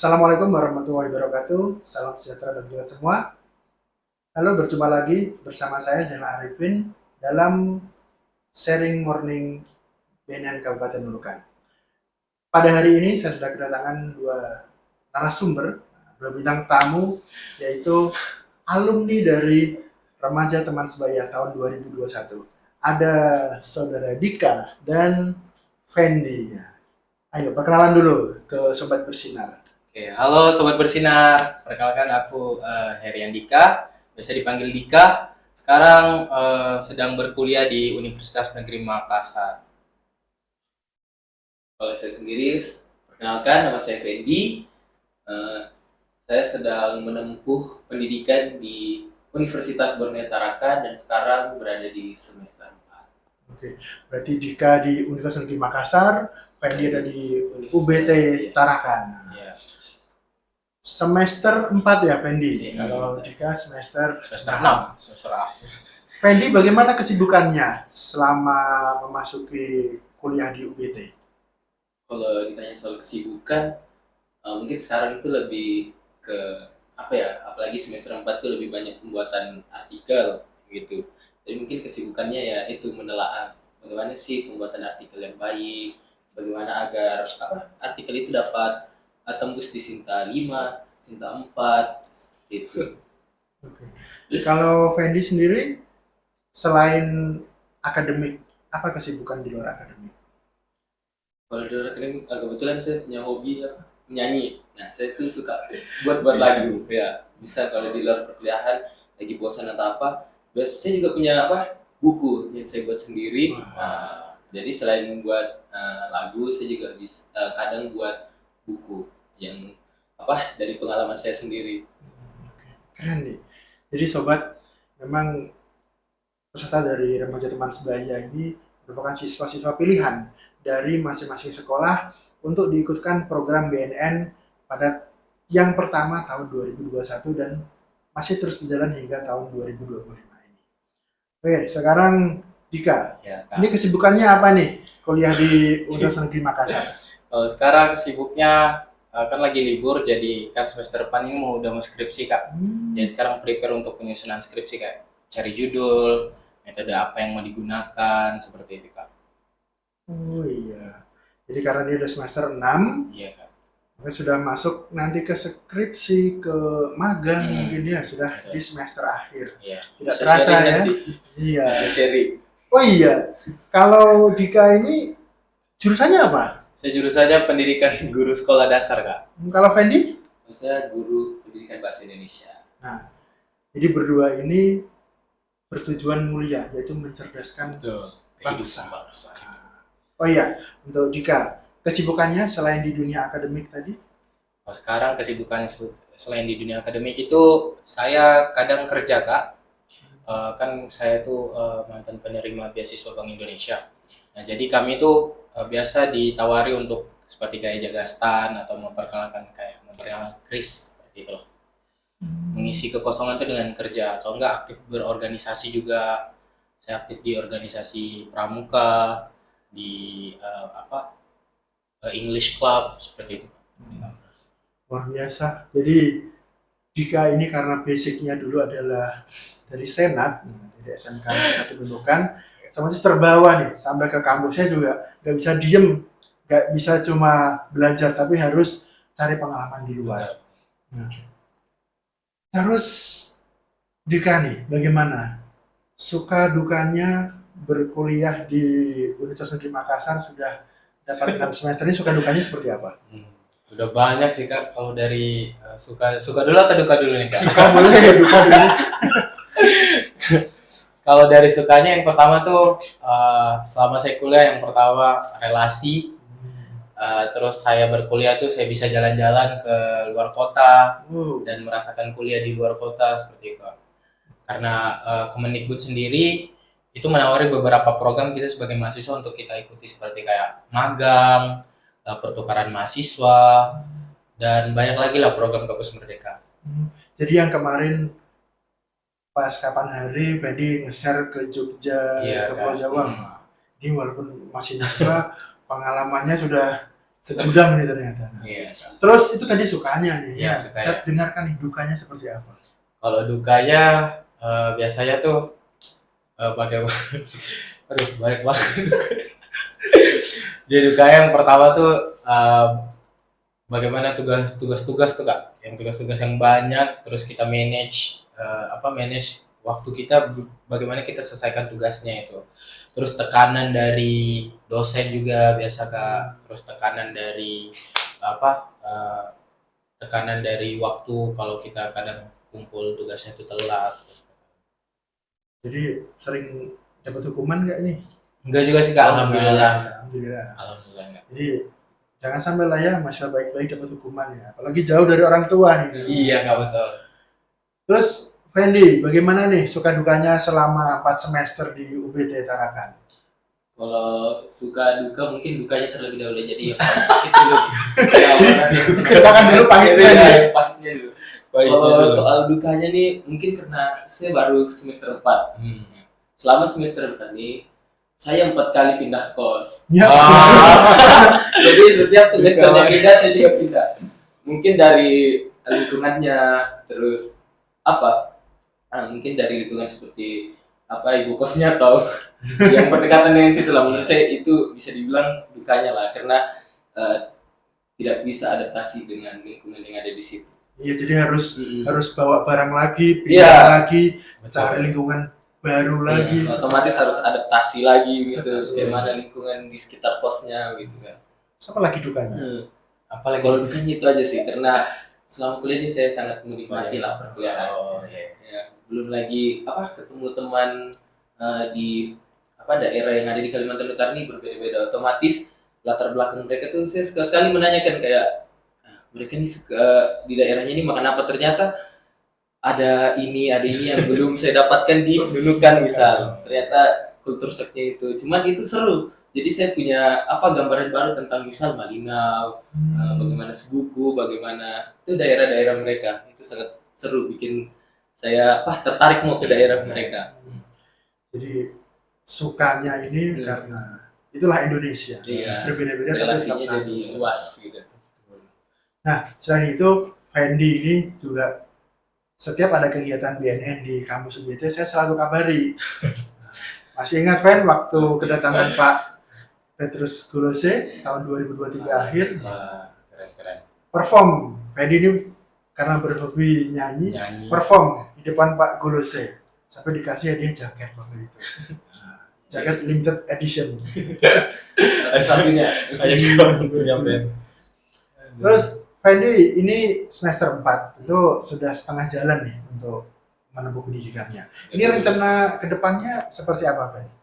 Assalamualaikum warahmatullahi wabarakatuh. Salam sejahtera bagi kita semua. Halo, berjumpa lagi bersama saya Zainal Arifin dalam sharing morning BNN Kabupaten Nunukan. Pada hari ini saya sudah kedatangan dua narasumber, dua bintang tamu, yaitu alumni dari Remaja Teman Sebaya tahun 2021. Ada Saudara Dika dan Fendi. Ayo, perkenalan dulu ke Sobat Bersinar. Oke, halo Sobat Bersinar, perkenalkan aku Herian Dika, biasa dipanggil Dika. Sekarang sedang berkuliah di Universitas Negeri Makassar. Kalau saya sendiri, perkenalkan nama saya Fendi. Saya sedang menempuh pendidikan di Universitas Borneo Tarakan dan sekarang berada di semester 4. Oke, berarti Dika di Universitas Negeri Makassar, Fendi ada di UBT Tarakan. Ya. Semester 4 ya Fendi? Iya, Kalau semester. Dika semester 6, semester akhir. Fendi bagaimana kesibukannya selama memasuki kuliah di UBT? Kalau ditanya soal kesibukan, mungkin sekarang itu lebih ke apa ya, apalagi semester 4 itu lebih banyak pembuatan artikel gitu. Jadi mungkin kesibukannya ya itu menelaah bagaimana sih pembuatan artikel yang baik, bagaimana agar artikel itu dapat tembus di Sinta 5, Sinta 4 gitu. Oke. Kalau Fendi sendiri selain akademik, apa kesibukan di luar akademik? Kalau di luar akademik, kebetulan saya punya hobi menyanyi. Nah, saya tuh suka buat lagu ya. Bisa kalau di luar perkuliahan lagi bosan atau apa, biasanya saya juga punya buku yang saya buat sendiri. Nah, jadi selain buat lagu, saya juga bisa kadang buat buku yang dari pengalaman saya sendiri. Keren nih. Jadi sobat, memang peserta dari Remaja Teman Sebaya ini merupakan siswa-siswa pilihan dari masing-masing sekolah untuk diikutkan program BNN pada yang pertama tahun 2021 dan masih terus berjalan hingga tahun 2025 ini. Oke, sekarang Dika, Ya, ini kesibukannya apa nih kuliah di Universitas Negeri Makassar? Kalau sekarang sibuknya kan lagi libur, jadi kan semester depan ini udah mau skripsi Kak. Jadi sekarang prepare untuk penyusunan skripsi kayak cari judul, metode apa yang mau digunakan, seperti itu Kak. Oh iya, jadi karena dia udah semester 6, Iya Kak. maka sudah masuk nanti ke skripsi, ke magang mungkin ya, sudah Betul. di semester akhir. Iya. Tidak Bisa terasa sharing ya. nanti. Iya. Bisa sharing. Oh iya, kalau Dika ini jurusannya apa? Saya jurusannya pendidikan guru sekolah dasar Kak. Kalau Fendi? Saya guru pendidikan bahasa Indonesia. Nah, jadi berdua ini bertujuan mulia, yaitu mencerdaskan Betul. bangsa. Bangsa. Oh iya, untuk Dika, kesibukannya selain di dunia akademik tadi? Oh, sekarang kesibukan selain di dunia akademik itu saya kadang kerja Kak. Kan saya tuh mantan penerima beasiswa Bank Indonesia. Nah, jadi kami tuh biasa ditawari untuk seperti kayak jaga stand atau memperkenalkan Kris seperti itu loh. Mengisi kekosongan itu dengan kerja atau enggak aktif berorganisasi juga. Saya aktif di organisasi pramuka, di English Club seperti itu. Luar biasa. Jadi Dika ini karena basicnya dulu adalah dari Senat, dari SMK 1 Nunukan, otomatis terbawa nih sampai ke kampusnya juga nggak bisa diem, nggak bisa cuma belajar tapi harus cari pengalaman di luar. Nah, terus Dika nih, bagaimana suka dukanya berkuliah di Universitas Negeri Makassar sudah dapat 6 semester ini, suka dukanya seperti apa? Sudah banyak sih Kak, kalau dari suka dulu atau duka dulu nih Kak? Suka boleh, duka dulu. Kalau dari sukanya yang pertama tuh selama saya kuliah yang pertama relasi. Terus saya berkuliah tuh saya bisa jalan-jalan ke luar kota dan merasakan kuliah di luar kota seperti itu. Karena Kemendikbud sendiri itu menawari beberapa program kita sebagai mahasiswa untuk kita ikuti seperti kayak magang, pertukaran mahasiswa, dan banyak lagi lah program Kampus Merdeka. Jadi yang kemarin pas kapan hari Fendi nge-share ke Jogja, ke Pulau Jawa. Ini walaupun masih mahasiswa, pengalamannya sudah segudang nih ternyata. Nah, Iya. terus itu tadi sukanya nih. Iya, Ya, sukanya. kita dengarkan nih dukanya seperti apa. Kalau dukanya biasanya tuh bagaimana? Aduh, banyak banget. Jadi duka yang pertama tuh bagaimana tugas-tugas tuh Kak, yang tugas-tugas yang banyak, terus kita manage waktu kita, bagaimana kita selesaikan tugasnya itu. Terus tekanan dari dosen juga biasa Kak, terus tekanan dari apa? Tekanan dari waktu kalau kita kadang kumpul tugasnya itu telat. Jadi sering dapat hukuman nggak ini? Enggak juga sih Kak, alhamdulillah. Alhamdulillah. Alhamdulillah enggak. Jadi jangan sampai lah ya mahasiswa baik-baik dapat hukuman ya. Apalagi jauh dari orang tua nih. Iya Kak, betul. Terus Fendi, bagaimana nih suka dukanya selama 4 semester di UBT Tarakan? Kalau suka duka mungkin dukanya terlebih dahulu, jadi yang pahit dulu. Ceritakan dulu pahitnya Iya, nih. yang pahitnya dulu. Kalau soal dukanya nih mungkin karena saya baru semester 4. Selama semester 4 nih saya 4 kali pindah kos. Ya. Jadi setiap semesternya pindah saya juga pindah. Mungkin dari lingkungannya, terus apa? Mungkin dari lingkungan seperti apa ibu kosnya atau yang berdekatan dengan situ lah. Menurut saya itu bisa dibilang dukanya lah, karena tidak bisa adaptasi dengan lingkungan yang ada di situ. Iya, jadi harus Mm-mm. harus bawa barang lagi, pindah Iya. lagi, cari lingkungan baru lagi. Otomatis harus adaptasi lagi gitu, Betul. bagaimana lingkungan di sekitar kosnya gitu kan. Siapa lagi dukanya? Apalagi Kalau dukanya itu aja sih, karena selama kuliah ini saya sangat menikmati lah perkuliahan. Oh, iya. Ya, belum lagi ketemu teman di daerah yang ada di Kalimantan Utara ini berbeda-beda. Otomatis latar belakang mereka tuh saya sekali menanyakan kayak mereka nih di daerahnya ini makan apa, ternyata ada ini yang belum saya dapatkan di Nunukan misal. Ternyata kultur shocknya itu. Cuman itu seru. Jadi saya punya gambaran baru tentang misal Malinau, bagaimana Sebuku, bagaimana itu daerah-daerah mereka. Itu sangat seru, bikin saya tertarik mau ke daerah mereka. Jadi sukanya ini karena itulah Indonesia. Iya. Berbeda-beda tapi tetap Relasinya satu. jadi luas gitu. Nah, selain itu Fendi ini juga setiap ada kegiatan BNN di kampus UBT saya selalu kabari. Masih ingat Fen waktu kedatangan Pak Petrus Golose tahun 2023 akhir Wah, keren-keren. perform. Fendi ini karena berhobi nyanyi, Nyanyi. perform di depan Pak Golose sampai dikasih hadiah jaket waktu itu. Jaket limited edition. Ada satunya. Terus Fendi ini semester 4 itu sudah setengah jalan nih untuk menempuh pendidikannya. Ini rencana kedepannya seperti apa, Fendi?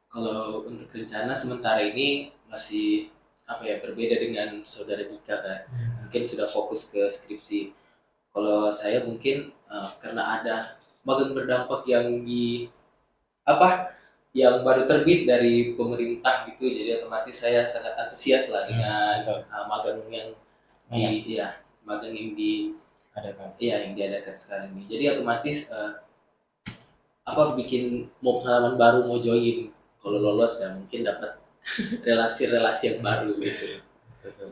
Kalau untuk rencana sementara ini masih berbeda dengan saudara Dika kan. Mungkin sudah fokus ke skripsi. Kalau saya mungkin karena ada magang berdampak yang yang baru terbit dari pemerintah gitu, jadi otomatis saya sangat antusias lah dengan magang yang magang yang yang diadakan sekarang ini. Jadi otomatis bikin mau pengalaman baru, mau join. Kalau lolos ya mungkin dapat relasi-relasi yang baru gitu.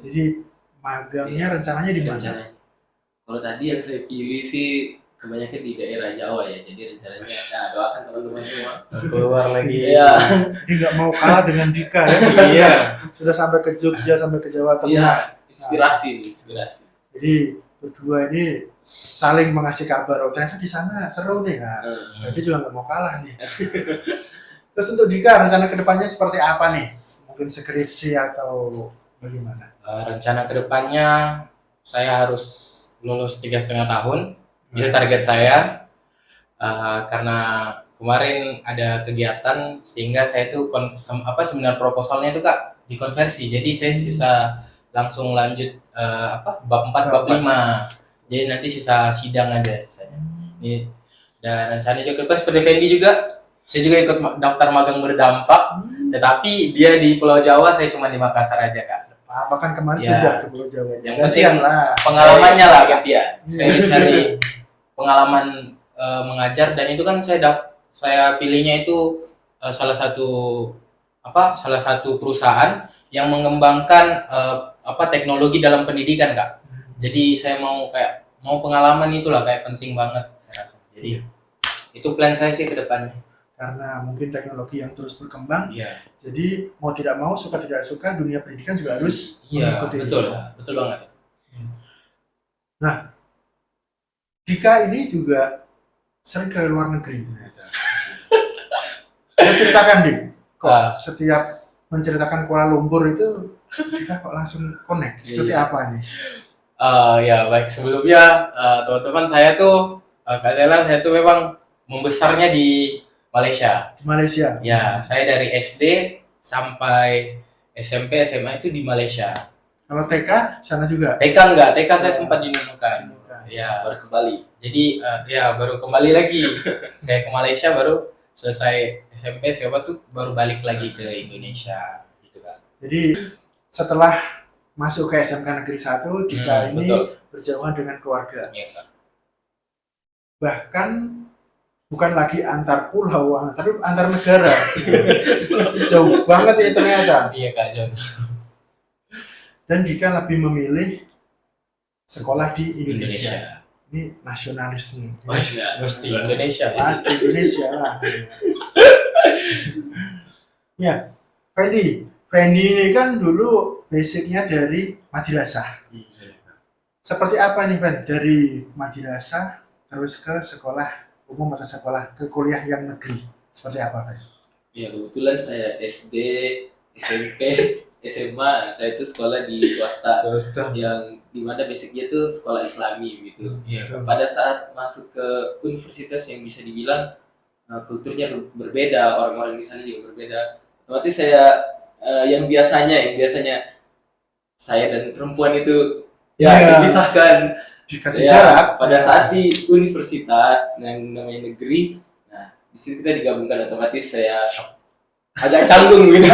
Jadi magangnya rencananya di mana? Rencananya. Kalau tadi yang saya pilih sih kebanyakan di daerah Jawa ya. Jadi rencananya doakan teman-teman semua. Keluar lagi. Iya. Jadi nggak mau kalah dengan Dika ya. Kita sudah sampai ke Jogja, sampai ke Jawa Tengah. Iya, inspirasi. Jadi berdua ini saling mengasih kabar. Oh ternyata di sana seru nih. Nah, jadi juga nggak mau kalah nih. Terus untuk Dika rencana kedepannya seperti apa nih? Mungkin skripsi atau bagaimana? Rencana kedepannya saya harus lulus 3,5 tahun. Itu target saya. Karena kemarin ada kegiatan sehingga saya tuh seminar proposalnya itu Kak dikonversi. Jadi saya sisa langsung lanjut bab 4 bab 5. Jadi nanti sisa sidang aja sisanya. Ini dan rencananya juga seperti Fendi juga. Saya juga ikut daftar magang berdampak, tetapi dia di Pulau Jawa, saya cuma di Makassar aja Kak. Apa kan kemarin Ya. sudah ke Pulau Jawa. Yang Gantian penting lah. pengalamannya lah Kak. gantian. Saya cari pengalaman mengajar, dan itu kan saya pilihnya itu salah satu perusahaan yang mengembangkan teknologi dalam pendidikan, Kak. Jadi saya mau pengalaman itulah kayak penting banget saya rasa. Jadi itu plan saya sih ke depannya. Karena mungkin teknologi yang terus berkembang, Iya. jadi mau tidak mau, suka tidak suka, dunia pendidikan juga harus mengikuti. Betul banget. Nah, Dika ini juga sering ke luar negeri ternyata. Saya ceritakan, Dik, kok setiap menceritakan Kuala Lumpur itu Dika kok langsung connect, seperti apa nih? Ya baik, sebelumnya teman-teman saya tuh Kak Zainal, saya tuh memang membesarnya di Malaysia. Di Malaysia. Ya, saya dari SD sampai SMP SMA itu di Malaysia. Kalau TK sana juga? TK enggak, TK saya sempat di Nunukan. Ya, baru kembali. Jadi baru kembali lagi. Saya ke Malaysia baru selesai SMP SMA tuh baru balik lagi ke Indonesia gitu kan. Jadi setelah masuk ke SMK Negeri 1, Dika ini betul. berjauhan dengan keluarga. Iya, Kak. Bahkan bukan lagi antar pulau, tapi antar negara. Jauh banget ya ternyata. Iya, Kak John. Dan Dika lebih memilih sekolah di Indonesia. Ini nasionalis nih. Mesti Indonesia. Pasti Indonesia lah. Ya, Fendi ini kan dulu basicnya dari madrasah. Seperti apa nih, Fen? Dari madrasah terus ke sekolah umum atau sekolah ke kuliah yang negeri. Seperti apa, Fen? Ya kebetulan saya SD, SMP, SMA saya itu sekolah di swasta. Yang dimana basicnya itu sekolah Islami gitu. Pada saat masuk ke universitas yang bisa dibilang kulturnya berbeda, orang-orang di sana juga berbeda. Otomatis saya yang biasanya saya dan perempuan itu dipisahkan. Dikasih jarak. Pada saat di universitas yang namanya negeri, nah di situ kita digabungkan, otomatis saya agak canggung gitu.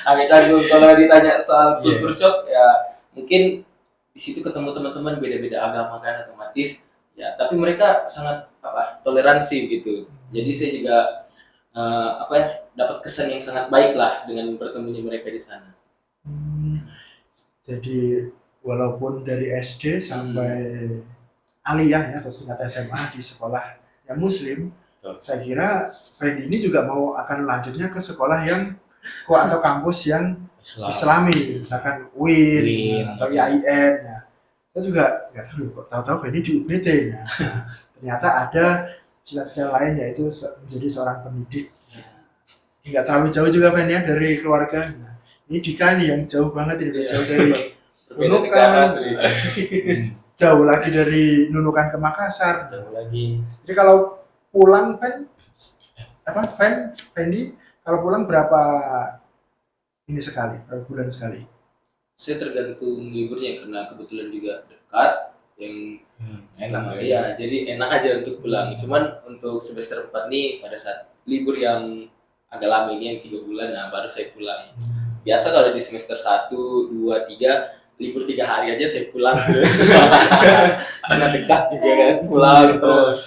Agak canggung kalau ditanya soal kultur shock, ya mungkin di situ ketemu teman-teman beda-beda agama kan, otomatis ya, tapi mereka sangat toleransi gitu. Jadi saya juga dapat kesan yang sangat baik lah dengan bertemunya mereka di sana. Jadi walaupun dari SD sampai aliyah ya, atau tingkat SMA di sekolah yang muslim, saya kira Fendi ini juga mau akan lanjutnya ke sekolah yang atau kampus yang Islami, misalkan UIN atau IAIN. Ya. Saya juga nggak tahu kok, tahu-tahu Fendi di UPT. Ya. Ternyata ada cita-cita lain, yaitu menjadi seorang pendidik. Nggak terlalu jauh juga Fendi ya dari keluarga. Nah, ini Dika nih yang jauh banget ini, jauh dari Nunukan, jauh lagi dari Nunukan ke Makassar. Jauh lagi. Jadi kalau pulang Fendi, kalau pulang berapa bulan sekali? Saya tergantung liburnya, karena kebetulan juga dekat yang enak ya, jadi enak aja untuk pulang. Cuman untuk semester 4 nih, pada saat libur yang agak lama ini yang 3 bulan, nah baru saya pulang. Biasa kalau di semester 1, 2, 3 libur 3 hari aja saya pulang. Karena dekat juga kan, pulang terus.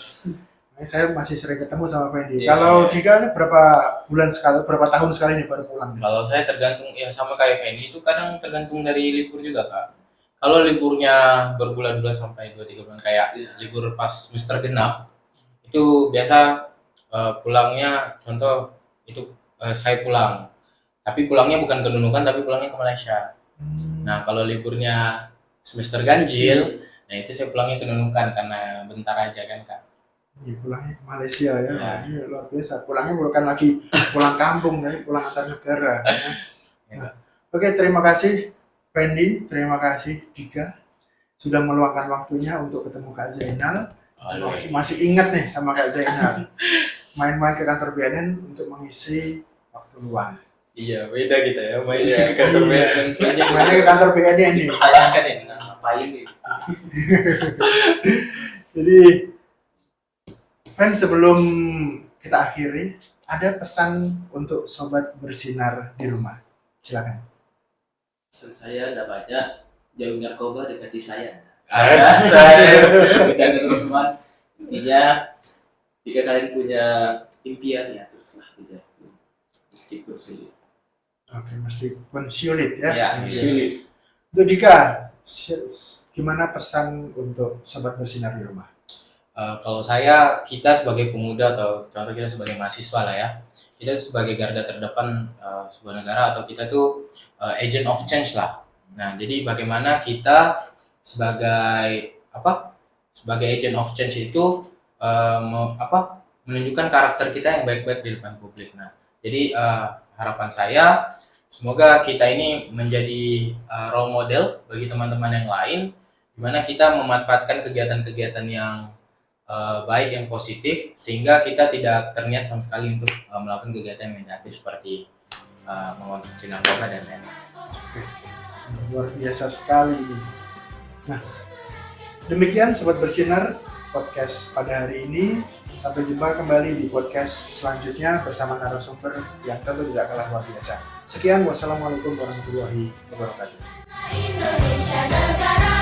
Saya masih sering ketemu sama Fendi. Kalau Dika ini berapa tahun sekali nih baru pulang? Kalau saya tergantung, ya sama kayak Fendi itu kadang tergantung dari libur juga, Kak. Kalau liburnya berbulan-bulan sampai 2-3 bulan kayak libur pas semester genap, itu biasa pulangnya, contoh itu saya pulang. Tapi pulangnya bukan ke Nunukan, tapi pulangnya ke Malaysia. Nah, kalau liburnya semester ganjil, nah itu saya pulangnya ke Nunukan karena bentar aja kan, Kak. Ya, pulangnya ke Malaysia ya. Ini luar biasa. Pulangnya bukan lagi pulang kampung, ya, pulang antar negara. Nah, oke, terima kasih Fendi, terima kasih Dika sudah meluangkan waktunya untuk ketemu Kak Zainal. Masih ingat nih sama Kak Zainal. Main-main ke kantor BNN untuk mengisi waktu luang. Iya, beda kita ya, mainnya ke kantor BNN. Mainnya ke kantor BNN nih. Bayangkan ya, ngapain nih? Jadi, Fen, sebelum kita akhiri, ada pesan untuk sobat bersinar di rumah. Silakan. Pesan saya ada banyak, jauhi narkoba, dekati saya. Bercanda teman-teman. Intinya, jika kalian punya impian ya teruslah kejar, meskipun sulit. Oke, meskipun sulit ya. Ya, Iya. sulit. Untuk Dika, gimana pesan untuk sobat bersinar di rumah? Kalau kita sebagai pemuda atau contoh kita sebagai mahasiswa lah ya, kita sebagai garda terdepan sebuah negara atau kita tuh agent of change lah. Nah, jadi bagaimana kita sebagai sebagai agent of change itu menunjukkan karakter kita yang baik-baik di depan publik. Nah, jadi harapan saya semoga kita ini menjadi role model bagi teman-teman yang lain, di mana kita memanfaatkan kegiatan-kegiatan yang baik yang positif sehingga kita tidak terniat sama sekali untuk melakukan kegiatan yang negatif seperti mengonsumsi narkoba dan lain-lain. Oke, luar biasa sekali. Nah, demikian sobat bersinar podcast pada hari ini. Sampai jumpa kembali di podcast selanjutnya bersama narasumber yang tentu tidak kalah luar biasa. Sekian, wassalamualaikum warahmatullahi wabarakatuh. Indonesia negara